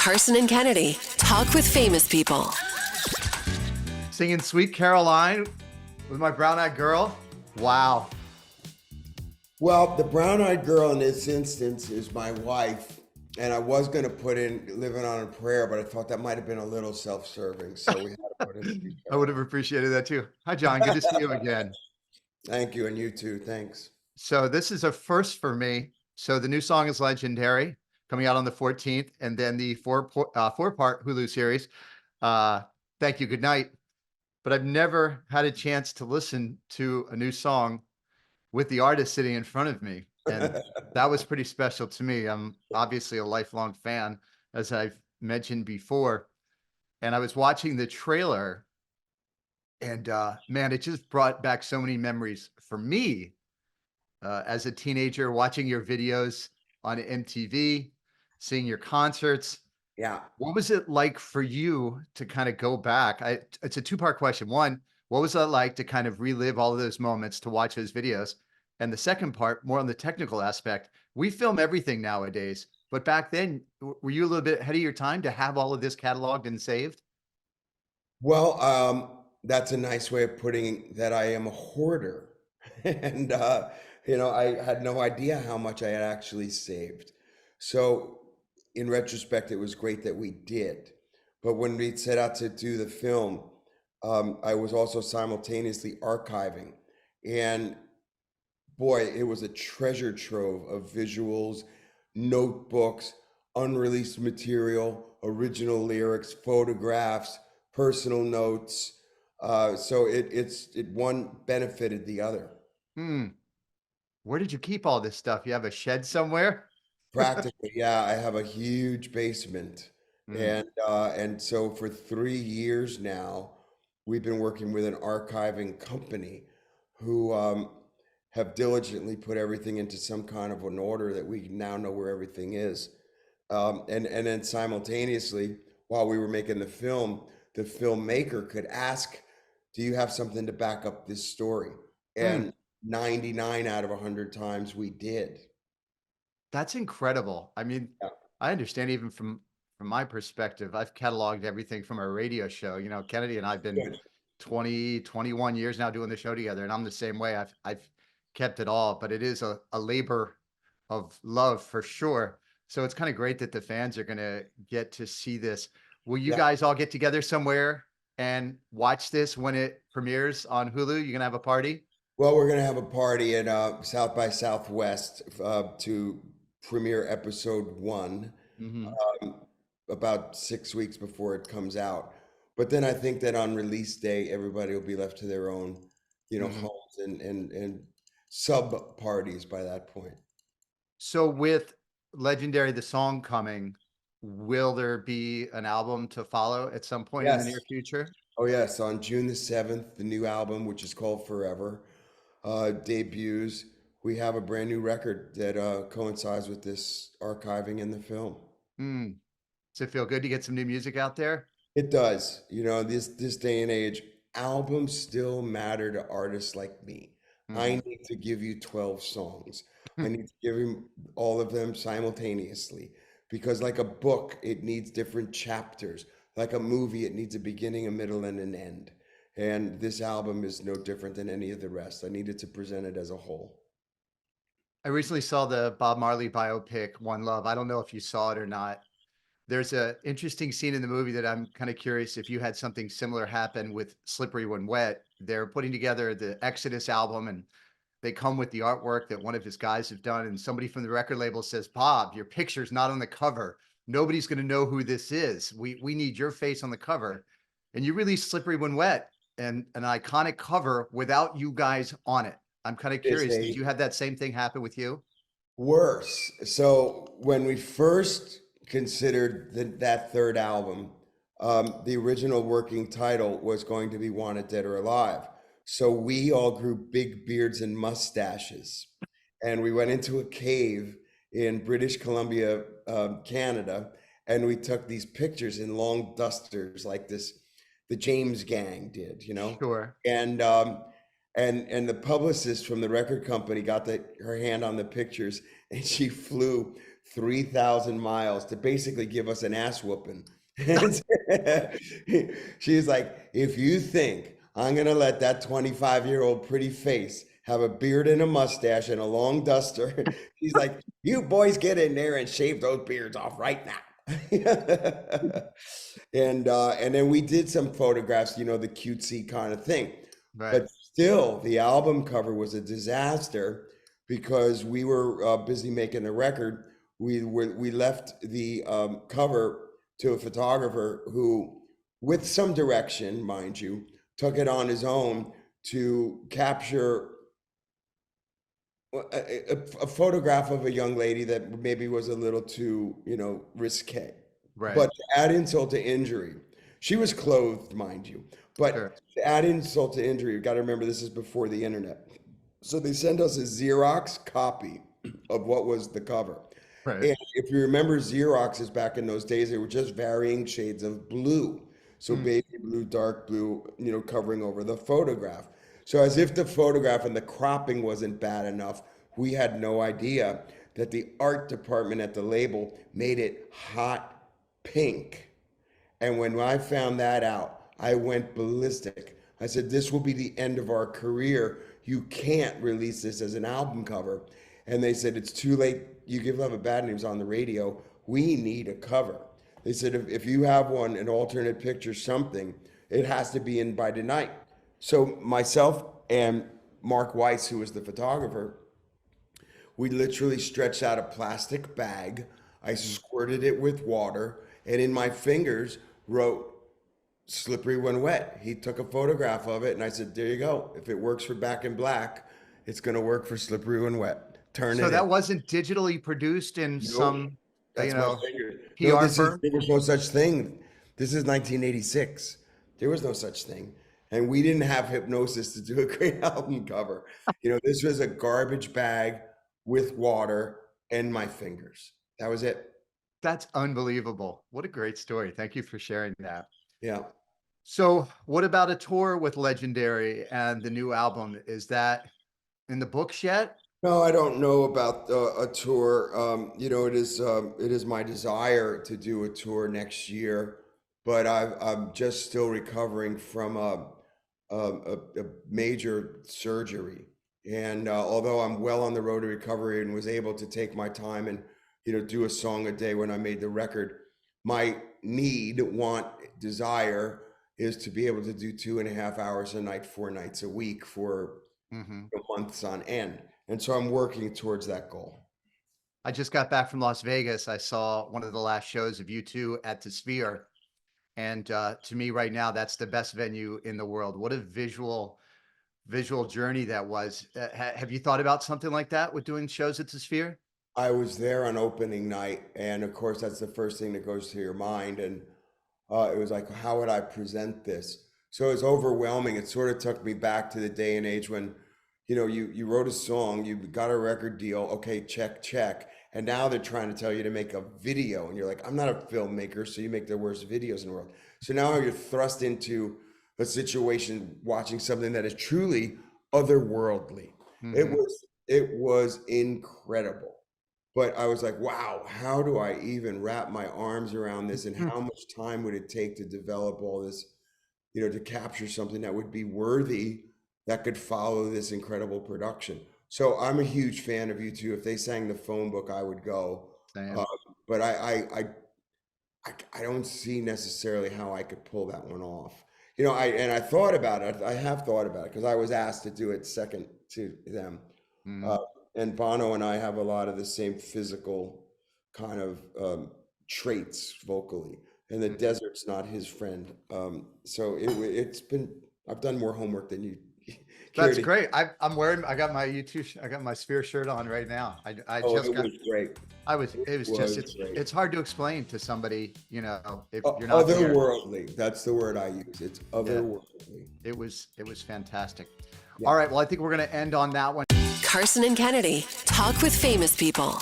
Karson and Kennedy talk with famous people. Singing Sweet Caroline with my brown-eyed girl. Wow. Well, the brown-eyed girl in this instance is my wife, and I was going to put in Living on a Prayer, but I thought that might have been a little self-serving, so we had to put in. I would have appreciated that too. Hi, John. Good to see you again. Thank you, and you too. Thanks. So this is a first for me. So the new song is Legendary, coming out on the 14th, and then the four-part Hulu series. Thank you. Good night. But I've never had a chance to listen to a new song with the artist sitting in front of me. And that was pretty special to me. I'm obviously a lifelong fan, as I've mentioned before. And I was watching the trailer, and man, it just brought back so many memories for me as a teenager, watching your videos on MTV, seeing your concerts. Yeah. What was it like for you to kind of go back? It's a two-part question. One, what was that like to kind of relive all of those moments, to watch those videos? And the second part, more on the technical aspect, we film everything nowadays, but back then, were you a little bit ahead of your time to have all of this cataloged and saved? Well, that's a nice way of putting that. I am a hoarder. And, I had no idea how much I had actually saved. So in retrospect, it was great that we did. But when we set out to do the film, I was also simultaneously archiving. And boy, it was a treasure trove of visuals, notebooks, unreleased material, original lyrics, photographs, personal notes. So it one benefited the other. Where did you keep all this stuff? You have a shed somewhere? Practically, yeah. I have a huge basement, and so for 3 years now, we've been working with an archiving company who have diligently put everything into some kind of an order that we now know where everything is. And then simultaneously, while we were making the film, the filmmaker could ask, "Do you have something to back up this story?" And 99 out of 100 times we did. That's incredible. I mean, Yeah. I understand even from my perspective, I've cataloged everything from our radio show. You know, Kennedy and I've been Yeah. 20, 21 years now doing the show together, and I'm the same way. I've kept it all, but it is a labor of love for sure. So it's kind of great that the fans are going to get to see this. Will you Yeah. guys all get together somewhere and watch this when it premieres on Hulu? You're going to have a party? Well, we're going to have a party at South by Southwest to premiere episode 1 Hmm. about 6 weeks before it comes out. But then I think that on release day, everybody will be left to their own, homes and sub parties by that point. So with Legendary, the song coming, will there be an album to follow at some point in the Yes. near future? Oh, yes. On June the 7th, the new album, which is called Forever, debuts. We have a brand new record that coincides with this archiving in the film. Does it feel good to get some new music out there? It does. This day and age, albums still matter to artists like me. I need to give you 12 songs. I need to give you all of them simultaneously, because like a book, it needs different chapters. Like a movie, it needs a beginning, a middle, and an end. And this album is no different than any of the rest. I needed to present it as a whole. I recently saw the Bob Marley biopic, One Love. I don't know if you saw it or not. There's a interesting scene in the movie that I'm kind of curious if you had something similar happen with Slippery When Wet. They're putting together the Exodus album, and they come with the artwork that one of his guys have done. And somebody from the record label says, "Bob, your picture's not on the cover. Nobody's going to know who this is. We need your face on the cover." And you released Slippery When Wet, and an iconic cover without you guys on it. I'm kind of It's curious, did a you have that same thing happen with you? worse. So when we first considered that third album, the original working title was going to be Wanted Dead or Alive. So we all grew big beards and mustaches, and we went into a cave in British Columbia, Canada, and we took these pictures in long dusters like this, the James Gang did, Sure. and the publicist from the record company got her hand on the pictures, and she flew 3,000 miles to basically give us an ass whooping. And she's like, if you think I'm going to let that 25-year-old pretty face have a beard and a mustache and a long duster, she's like, you boys get in there and shave those beards off right now. And then we did some photographs, the cutesy kind of thing. Right. But still, the album cover was a disaster because we were busy making the record. We left the cover to a photographer who, with some direction, mind you, took it on his own to capture a photograph of a young lady that maybe was a little too, risque. Right. But to add insult to injury, she was clothed, mind you. But Sure. to add insult to injury, you've got to remember this is before the internet. So they sent us a Xerox copy of what was the cover. Right. And if you remember Xeroxes back in those days, they were just varying shades of blue. So baby blue, dark blue, covering over the photograph. So as if the photograph and the cropping wasn't bad enough, we had no idea that the art department at the label made it hot pink. And when I found that out, I went ballistic. I said, this will be the end of our career. You can't release this as an album cover. And they said, it's too late. You Give Love a Bad Name's on the radio. We need a cover. They said, if you have one, an alternate picture, something, it has to be in by tonight. So myself and Mark Weiss, who was the photographer, we literally stretched out a plastic bag. I squirted it with water, and in my fingers wrote "Slippery When Wet." He took a photograph of it, and I said, there you go. If it works for Back in Black, it's going to work for Slippery When Wet. Turn it So that in. wasn't digitally produced in some, That's my finger. PR firm? There was no such thing. This is 1986. There was no such thing. And we didn't have hypnosis to do a great album cover. This was a garbage bag with water and my fingers. That was it. That's unbelievable. What a great story. Thank you for sharing that. Yeah. So what about a tour with Legendary and the new album? Is that in the books yet? No, I don't know about a tour. It is my desire to do a tour next year, but I'm just still recovering from a major surgery. And although I'm well on the road to recovery and was able to take my time and do a song a day when I made the record, my desire is to be able to do 2.5 hours a night, 4 nights a week for months on end. And so I'm working towards that goal. I just got back from Las Vegas. I saw one of the last shows of U2 at the Sphere. And to me right now, that's the best venue in the world. What a visual journey that was. Have you thought about something like that with doing shows at the Sphere? I was there on opening night. And of course, that's the first thing that goes to your mind. And it was like, how would I present this? So it's overwhelming. It sort of took me back to the day and age when you wrote a song, you got a record deal, okay, check. And now they're trying to tell you to make a video. And you're like, I'm not a filmmaker, so you make the worst videos in the world. So now you're thrust into a situation watching something that is truly otherworldly. It was incredible. But I was like, wow, how do I even wrap my arms around this? And how much time would it take to develop all this, to capture something that would be worthy, that could follow this incredible production. So I'm a huge fan of U2. If they sang the phone book, I would go. But I don't see necessarily how I could pull that one off. I thought about it. I have thought about it because I was asked to do it second to them. And Bono and I have a lot of the same physical kind of traits vocally. And the desert's not his friend. So I've done more homework than you. That's great. I got my U2, I got my Sphere shirt on right now. It was great. It's hard to explain to somebody, if you're not otherworldly. That's the word I use. It's otherworldly. It was fantastic. Yeah. All right. Well, I think we're going to end on that one. Karson and Kennedy talk with famous people.